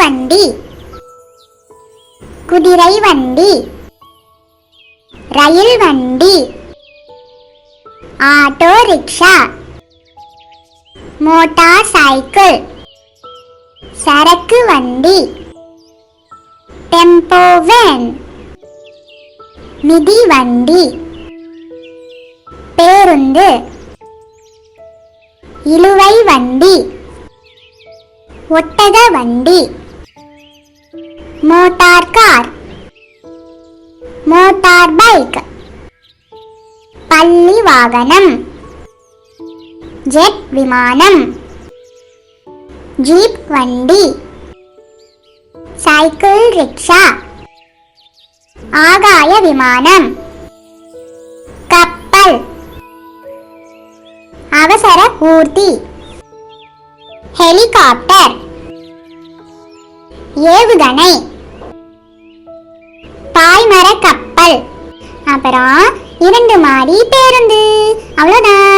வண்டி, குதிரை வண்டி, ரயில் வண்டி, ஆட்டோ ரிக்ஷா, மோட்டார் சைக்கிள், சரக்கு வண்டி, டெம்போ வேன், மிதி வண்டி, பேருந்து, இழுவை வண்டி, ஒட்டக வண்டி, மோட்டார் கார், மோட்டார் பைக், பள்ளி வாகனம், ஜெட் விமானம், ஜீப் வண்டி, சைக்கிள் ரிக்ஷா, ஆகாய விமானம், கப்பல், அவசர ஊர்தி, ஹெலிகாப்டர், ஏவுகணை, பாய்மர கப்பல், அப்புறம் 2 மாடி பேருந்து. அவ்வளோதான்.